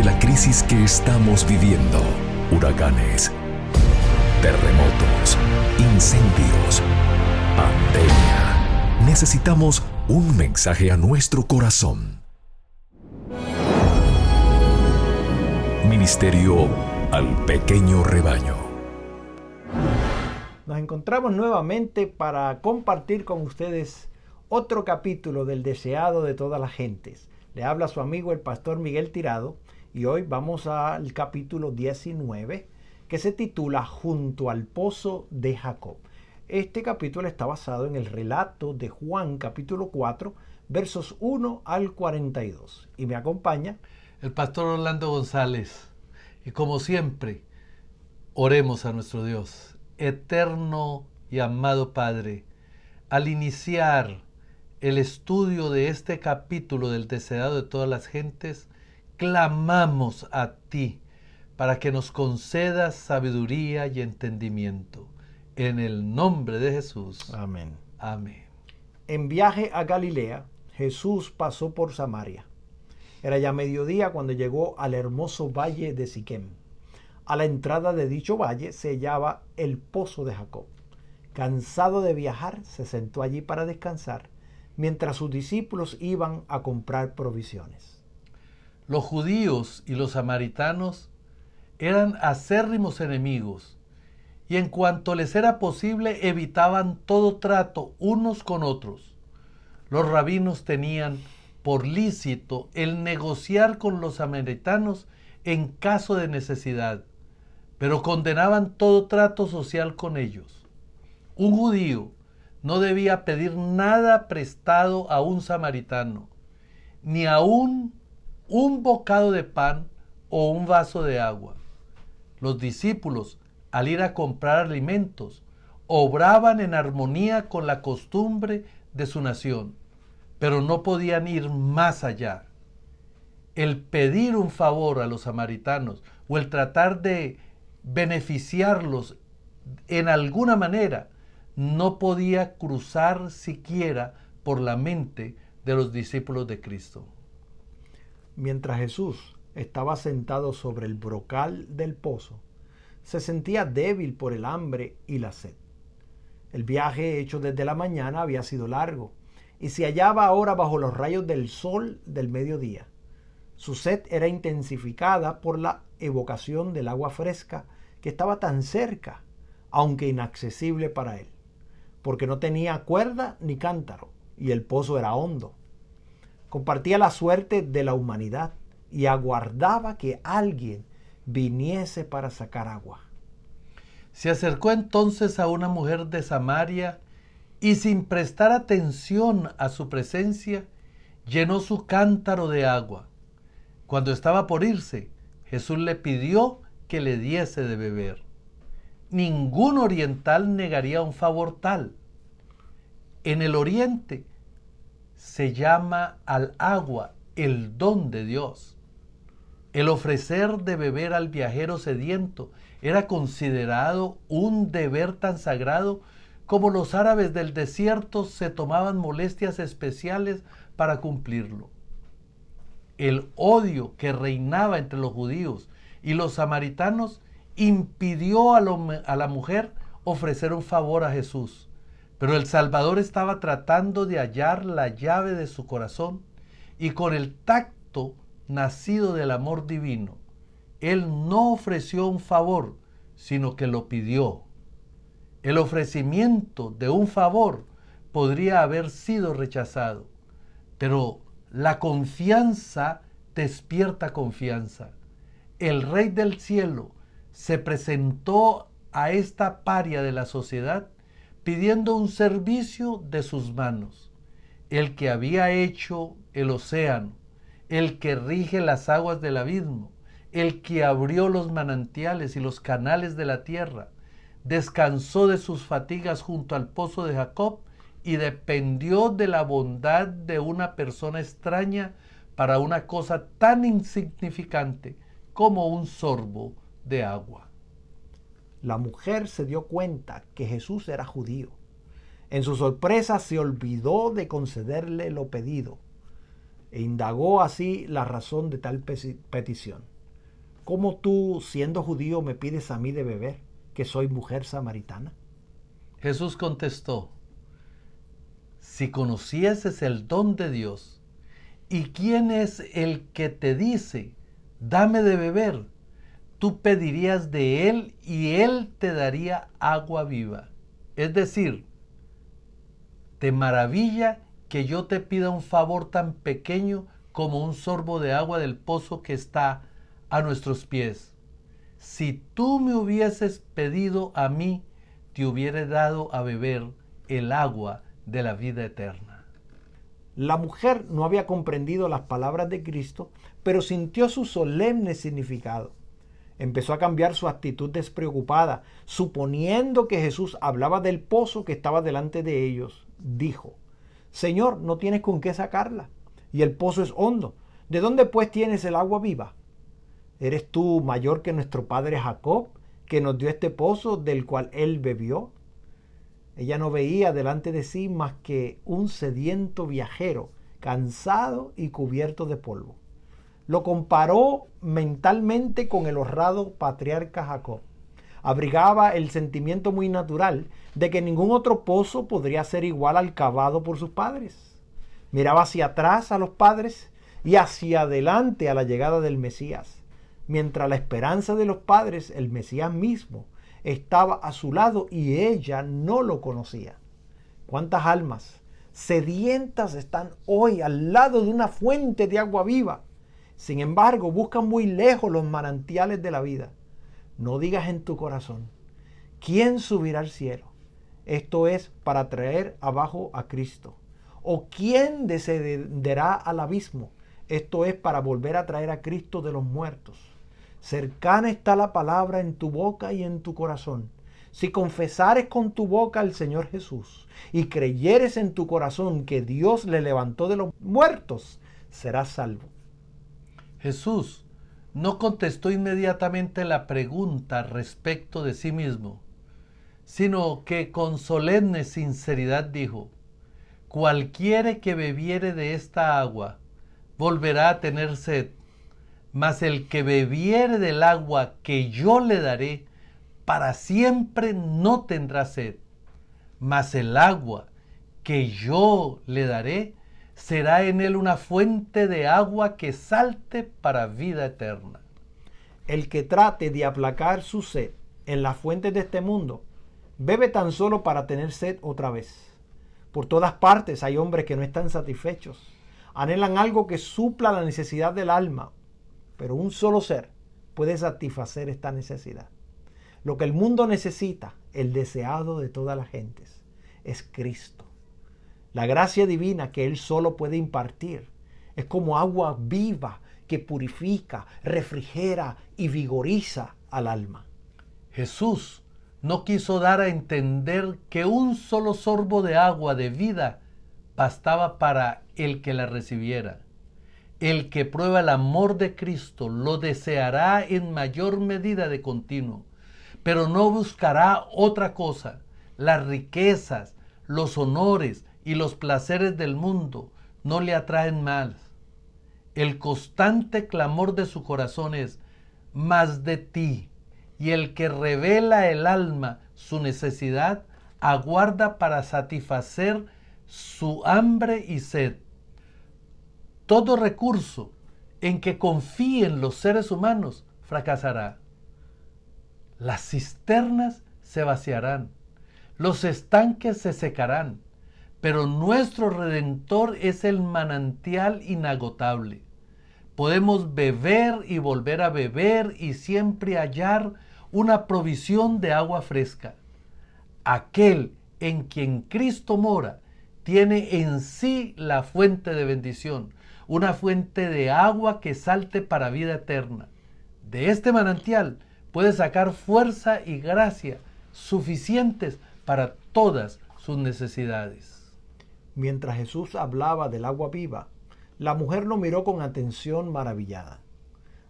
de la crisis que estamos viviendo. Huracanes, terremotos, incendios, pandemia. Necesitamos un mensaje a nuestro corazón. Ministerio al pequeño rebaño. Nos encontramos nuevamente para compartir con ustedes otro capítulo del deseado de todas las gentes. Le habla su amigo el pastor Miguel Tirado y hoy vamos al capítulo 19 que se titula Junto al pozo de Jacob. Este capítulo está basado en el relato de Juan capítulo 4 versos 1 al 42 y me acompaña el pastor Orlando González. Y como siempre, oremos a nuestro Dios, eterno y amado Padre. Al iniciar el estudio de este capítulo del deseado de todas las gentes, clamamos a ti para que nos concedas sabiduría y entendimiento. En el nombre de Jesús. Amén. Amén. En viaje a Galilea, Jesús pasó por Samaria. Era ya mediodía cuando llegó al hermoso valle de Siquem. A la entrada de dicho valle se hallaba el pozo de Jacob. Cansado de viajar, se sentó allí para descansar, mientras sus discípulos iban a comprar provisiones. Los judíos y los samaritanos eran acérrimos enemigos, y en cuanto les era posible evitaban todo trato unos con otros. Los rabinos tenían por lícito el negociar con los samaritanos en caso de necesidad, pero condenaban todo trato social con ellos. Un judío no debía pedir nada prestado a un samaritano, ni aún un bocado de pan o un vaso de agua. Los discípulos, al ir a comprar alimentos, obraban en armonía con la costumbre de su nación, pero no podían ir más allá. El pedir un favor a los samaritanos o el tratar de beneficiarlos en alguna manera no podía cruzar siquiera por la mente de los discípulos de Cristo. Mientras Jesús estaba sentado sobre el brocal del pozo, se sentía débil por el hambre y la sed. El viaje hecho desde la mañana había sido largo y se hallaba ahora bajo los rayos del sol del mediodía. Su sed era intensificada por la evocación del agua fresca que estaba tan cerca, aunque inaccesible para él, porque no tenía cuerda ni cántaro y el pozo era hondo. Compartía la suerte de la humanidad y aguardaba que alguien viniese para sacar agua. Se acercó entonces a una mujer de Samaria y sin prestar atención a su presencia, llenó su cántaro de agua. Cuando estaba por irse, Jesús le pidió que le diese de beber. Ningún oriental negaría un favor tal. En el oriente se llama al agua el don de Dios. El ofrecer de beber al viajero sediento era considerado un deber tan sagrado como los árabes del desierto se tomaban molestias especiales para cumplirlo. El odio que reinaba entre los judíos y los samaritanos impidió a la mujer ofrecer un favor a Jesús, pero el Salvador estaba tratando de hallar la llave de su corazón y con el tacto nacido del amor divino, Él no ofreció un favor, sino que lo pidió. El ofrecimiento de un favor podría haber sido rechazado, pero la confianza despierta confianza. El Rey del Cielo se presentó a esta paria de la sociedad pidiendo un servicio de sus manos. El que había hecho el océano, el que rige las aguas del abismo, el que abrió los manantiales y los canales de la tierra, descansó de sus fatigas junto al pozo de Jacob y dependió de la bondad de una persona extraña para una cosa tan insignificante como un sorbo de agua. La mujer se dio cuenta que Jesús era judío. En su sorpresa se olvidó de concederle lo pedido. e indagó así la razón de tal petición. ¿Cómo tú, siendo judío, me pides a mí de beber, que soy mujer samaritana? Jesús contestó: si conocieses el don de Dios, ¿y quién es el que te dice, dame de beber? Tú pedirías de él y él te daría agua viva. Es decir, ¿te maravilla que yo te pida un favor tan pequeño como un sorbo de agua del pozo que está a nuestros pies? Si tú me hubieses pedido a mí, te hubiera dado a beber el agua de la vida eterna. La mujer no había comprendido las palabras de Cristo, pero sintió su solemne significado. Empezó a cambiar su actitud despreocupada, suponiendo que Jesús hablaba del pozo que estaba delante de ellos. Dijo: Señor, no tienes con qué sacarla, y el pozo es hondo. ¿De dónde pues tienes el agua viva? ¿Eres tú mayor que nuestro padre Jacob, que nos dio este pozo del cual él bebió? Ella no veía delante de sí más que un sediento viajero, cansado y cubierto de polvo. Lo comparó mentalmente con el honrado patriarca Jacob. Abrigaba el sentimiento muy natural de que ningún otro pozo podría ser igual al cavado por sus padres. Miraba hacia atrás a los padres y hacia adelante a la llegada del Mesías, mientras la esperanza de los padres, el Mesías mismo, estaba a su lado y ella no lo conocía. ¿Cuántas almas sedientas están hoy al lado de una fuente de agua viva? Sin embargo, buscan muy lejos los manantiales de la vida. No digas en tu corazón: ¿quién subirá al cielo? Esto es para traer abajo a Cristo. ¿O quién descenderá al abismo? Esto es para volver a traer a Cristo de los muertos. Cercana está la palabra en tu boca y en tu corazón. Si confesares con tu boca al Señor Jesús y creyeres en tu corazón que Dios le levantó de los muertos, serás salvo. Jesús no contestó inmediatamente la pregunta respecto de sí mismo, sino que con solemne sinceridad dijo: cualquiera que bebiere de esta agua volverá a tener sed, mas el que bebiere del agua que yo le daré, para siempre no tendrá sed, mas el agua que yo le daré será en él una fuente de agua que salte para vida eterna. El que trate de aplacar su sed en las fuentes de este mundo, bebe tan solo para tener sed otra vez. Por todas partes hay hombres que no están satisfechos. Anhelan algo que supla la necesidad del alma, pero un solo ser puede satisfacer esta necesidad. Lo que el mundo necesita, el deseado de todas las gentes, es Cristo. La gracia divina que Él solo puede impartir es como agua viva que purifica, refrigera y vigoriza al alma. Jesús no quiso dar a entender que un solo sorbo de agua de vida bastaba para el que la recibiera. El que prueba el amor de Cristo lo deseará en mayor medida de continuo, pero no buscará otra cosa. Las riquezas, los honores y los placeres del mundo no le atraen más. El constante clamor de su corazón es: más de ti. Y el que revela el alma su necesidad aguarda para satisfacer su hambre y sed. Todo recurso en que confíen los seres humanos fracasará. Las cisternas se vaciarán, los estanques se secarán, pero nuestro Redentor es el manantial inagotable. Podemos beber y volver a beber y siempre hallar una provisión de agua fresca. Aquel en quien Cristo mora tiene en sí la fuente de bendición, una fuente de agua que salte para vida eterna. De este manantial puede sacar fuerza y gracia suficientes para todas sus necesidades. Mientras Jesús hablaba del agua viva, la mujer lo miró con atención maravillada.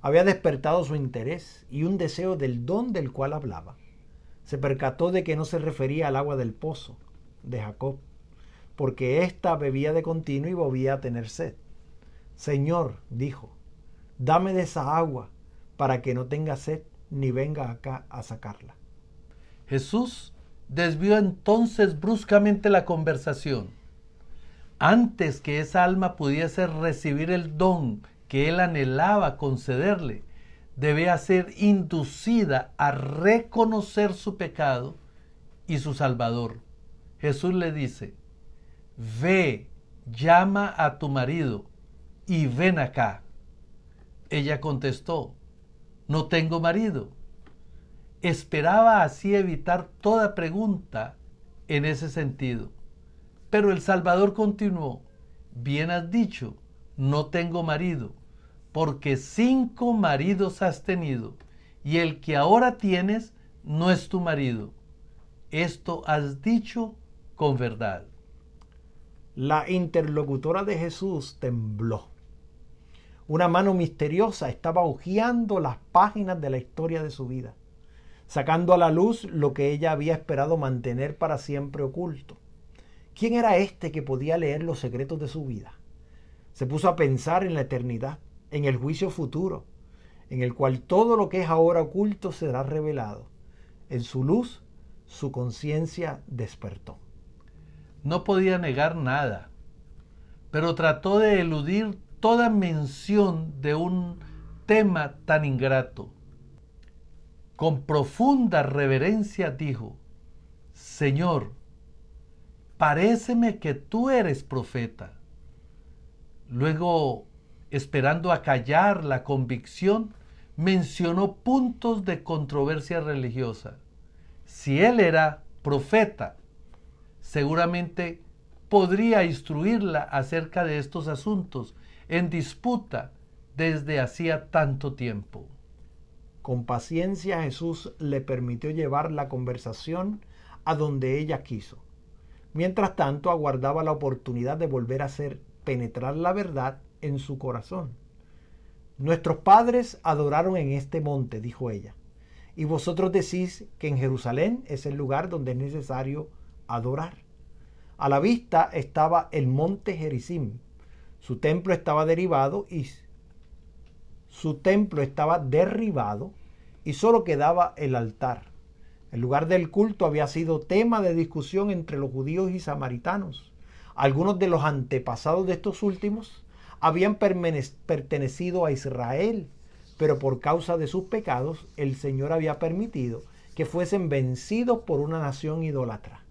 Había despertado su interés y un deseo del don del cual hablaba. Se percató de que no se refería al agua del pozo de Jacob, porque ésta bebía de continuo y volvía a tener sed. Señor, dijo, dame de esa agua para que no tenga sed ni venga acá a sacarla. Jesús desvió entonces bruscamente la conversación. Antes que esa alma pudiese recibir el don que él anhelaba concederle, debía ser inducida a reconocer su pecado y su Salvador. Jesús le dice, ve, llama a tu marido y ven acá. Ella contestó, no tengo marido. Esperaba así evitar toda pregunta en ese sentido. Pero el Salvador continuó, bien has dicho, no tengo marido, porque 5 maridos has tenido, y el que ahora tienes no es tu marido. Esto has dicho con verdad. La interlocutora de Jesús tembló. Una mano misteriosa estaba hojeando las páginas de la historia de su vida, sacando a la luz lo que ella había esperado mantener para siempre oculto. ¿Quién era este que podía leer los secretos de su vida? Se puso a pensar en la eternidad, en el juicio futuro, en el cual todo lo que es ahora oculto será revelado. En su luz, su conciencia despertó. No podía negar nada, pero trató de eludir toda mención de un tema tan ingrato. Con profunda reverencia dijo, Señor, paréceme que tú eres profeta. Luego, esperando acallar la convicción, mencionó puntos de controversia religiosa. Si él era profeta, seguramente podría instruirla acerca de estos asuntos en disputa desde hacía tanto tiempo. Con paciencia Jesús le permitió llevar la conversación a donde ella quiso. Mientras tanto, aguardaba la oportunidad de volver a hacer penetrar la verdad en su corazón. Nuestros padres adoraron en este monte, dijo ella, y vosotros decís que en Jerusalén es el lugar donde es necesario adorar. A la vista estaba el monte Gerizim. Su templo estaba derribado y solo quedaba el altar. El lugar del culto había sido tema de discusión entre los judíos y samaritanos. Algunos de los antepasados de estos últimos habían pertenecido a Israel, pero por causa de sus pecados el Señor había permitido que fuesen vencidos por una nación idólatra.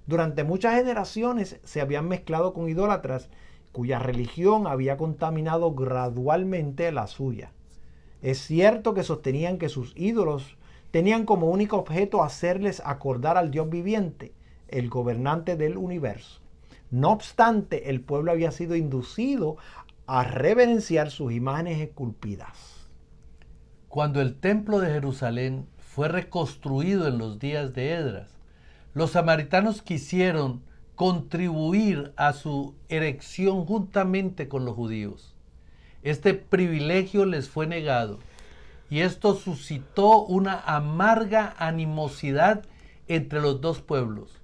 Durante muchas generaciones se habían mezclado con idólatras cuya religión había contaminado gradualmente la suya. Es cierto que sostenían que sus ídolos tenían como único objeto hacerles acordar al Dios viviente, el gobernante del universo. No obstante, el pueblo había sido inducido a reverenciar sus imágenes esculpidas. Cuando el templo de Jerusalén fue reconstruido en los días de Esdras, los samaritanos quisieron contribuir a su erección juntamente con los judíos. Este privilegio les fue negado y esto suscitó una amarga animosidad entre los dos pueblos.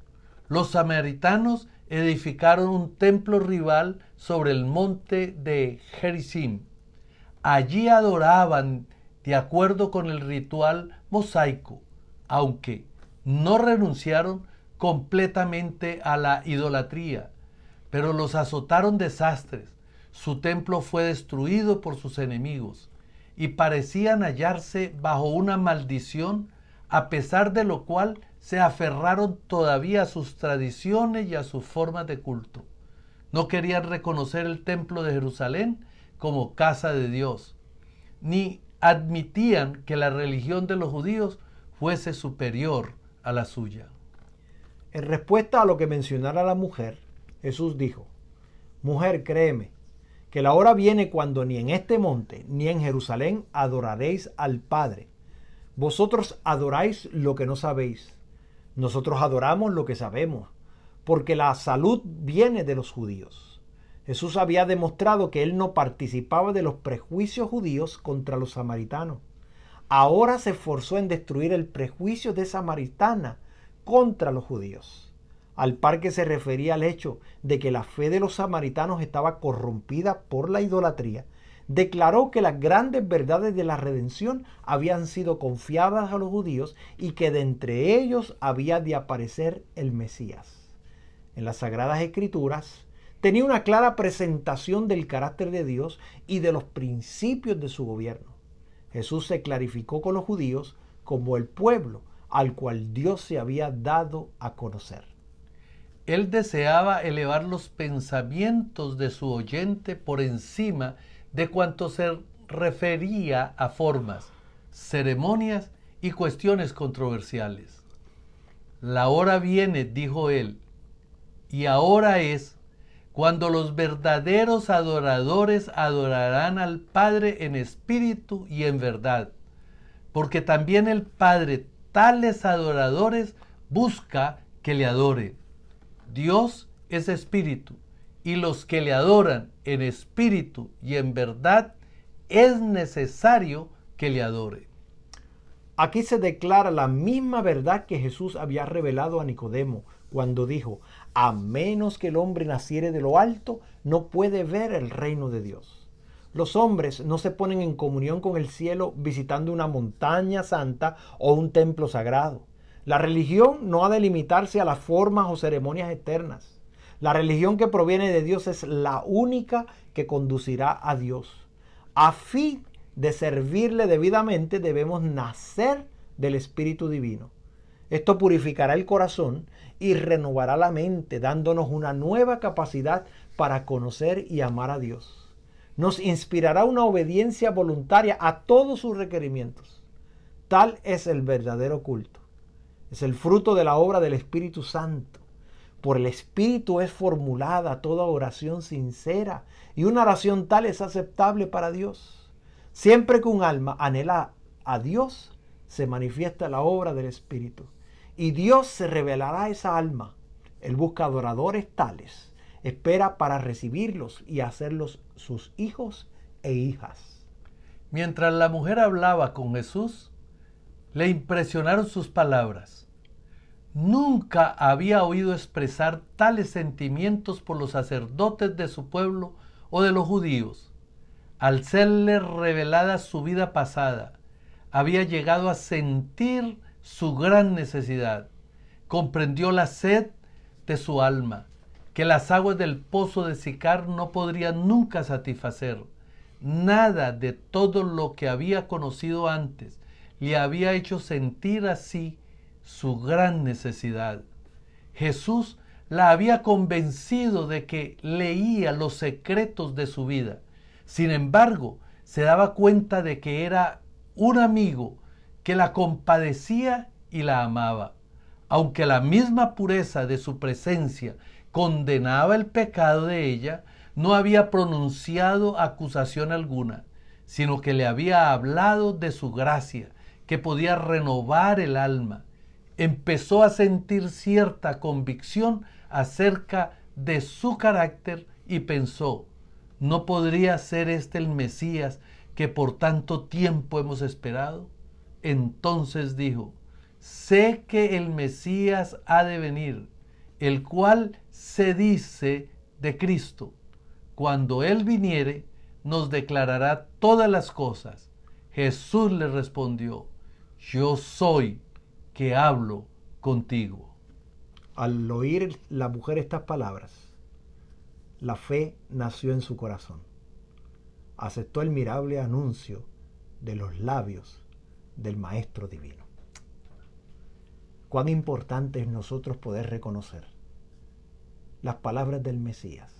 Los samaritanos edificaron un templo rival sobre el monte de Gerizim. Allí adoraban de acuerdo con el ritual mosaico, aunque no renunciaron completamente a la idolatría, pero los azotaron desastres. Su templo fue destruido por sus enemigos y parecían hallarse bajo una maldición, a pesar de lo cual se aferraron todavía a sus tradiciones y a sus formas de culto. No querían reconocer el templo de Jerusalén como casa de Dios, ni admitían que la religión de los judíos fuese superior a la suya. En respuesta a lo que mencionara la mujer, Jesús dijo, mujer, créeme, que la hora viene cuando ni en este monte ni en Jerusalén adoraréis al Padre. Vosotros adoráis lo que no sabéis. Nosotros adoramos lo que sabemos, porque la salud viene de los judíos. Jesús había demostrado que él no participaba de los prejuicios judíos contra los samaritanos. Ahora se esforzó en destruir el prejuicio de samaritana contra los judíos. al par que se refería al hecho de que la fe de los samaritanos estaba corrompida por la idolatría, declaró que las grandes verdades de la redención habían sido confiadas a los judíos y que de entre ellos había de aparecer el Mesías. En las Sagradas Escrituras tenía una clara presentación del carácter de Dios y de los principios de su gobierno. Jesús se clarificó con los judíos como el pueblo al cual Dios se había dado a conocer. Él deseaba elevar los pensamientos de su oyente por encima de cuanto se refería a formas, ceremonias y cuestiones controversiales. La hora viene, dijo él, y ahora es cuando los verdaderos adoradores adorarán al Padre en espíritu y en verdad, porque también el Padre tales adoradores busca que le adoren. Dios es espíritu, y los que le adoran en espíritu y en verdad es necesario que le adoren. Aquí se declara la misma verdad que Jesús había revelado a Nicodemo cuando dijo: a menos que el hombre naciere de lo alto, no puede ver el reino de Dios. Los hombres no se ponen en comunión con el cielo visitando una montaña santa o un templo sagrado. La religión no ha de limitarse a las formas o ceremonias externas. La religión que proviene de Dios es la única que conducirá a Dios. A fin de servirle debidamente debemos nacer del Espíritu Divino. Esto purificará el corazón y renovará la mente, dándonos una nueva capacidad para conocer y amar a Dios. Nos inspirará una obediencia voluntaria a todos sus requerimientos. Tal es el verdadero culto. Es el fruto de la obra del Espíritu Santo. Por el Espíritu es formulada toda oración sincera, y una oración tal es aceptable para Dios. Siempre que un alma anhela a Dios, se manifiesta la obra del Espíritu, y Dios se revelará a esa alma. Él busca adoradores tales, espera para recibirlos y hacerlos sus hijos e hijas. Mientras la mujer hablaba con Jesús, le impresionaron sus palabras. Nunca había oído expresar tales sentimientos por los sacerdotes de su pueblo o de los judíos. Al serle revelada su vida pasada, había llegado a sentir su gran necesidad. Comprendió la sed de su alma, que las aguas del pozo de Sicar no podrían nunca satisfacer. Nada de todo lo que había conocido antes le había hecho sentir así su gran necesidad. Jesús la había convencido de que leía los secretos de su vida. Sin embargo, se daba cuenta de que era un amigo que la compadecía y la amaba. Aunque la misma pureza de su presencia condenaba el pecado de ella, no había pronunciado acusación alguna, sino que le había hablado de su gracia, que podía renovar el alma. Empezó a sentir cierta convicción acerca de su carácter y pensó: ¿no podría ser este el Mesías que por tanto tiempo hemos esperado? Entonces dijo: sé que el Mesías ha de venir, el cual se dice de Cristo. Cuando Él viniere, nos declarará todas las cosas. Jesús le respondió: yo soy que hablo contigo. Al oír la mujer estas palabras, la fe nació en su corazón. Aceptó el mirable anuncio de los labios del Maestro Divino. Cuán importante es nosotros poder reconocer las palabras del Mesías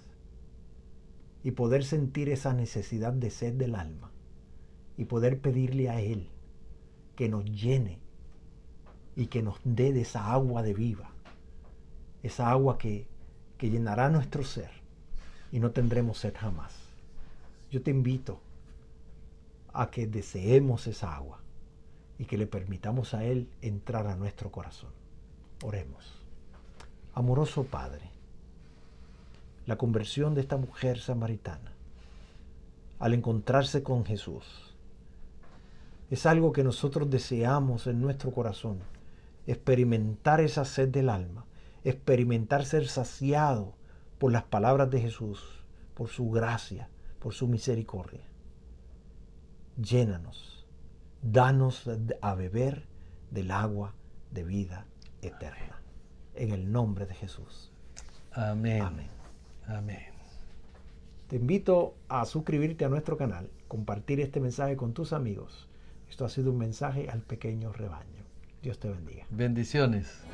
y poder sentir esa necesidad de sed del alma y poder pedirle a Él que nos llene y que nos dé de esa agua de vida, esa agua que llenará nuestro ser y no tendremos sed jamás. Yo te invito a que deseemos esa agua y que le permitamos a Él entrar a nuestro corazón. Oremos. Amoroso Padre, la conversión de esta mujer samaritana al encontrarse con Jesús es algo que nosotros deseamos en nuestro corazón, experimentar esa sed del alma, experimentar ser saciado por las palabras de Jesús, por su gracia, por su misericordia. Llénanos, danos a beber del agua de vida eterna. En el nombre de Jesús. Amén. Amén. Amén. Te invito a suscribirte a nuestro canal, compartir este mensaje con tus amigos. Esto ha sido un mensaje al pequeño rebaño. Dios te bendiga. Bendiciones.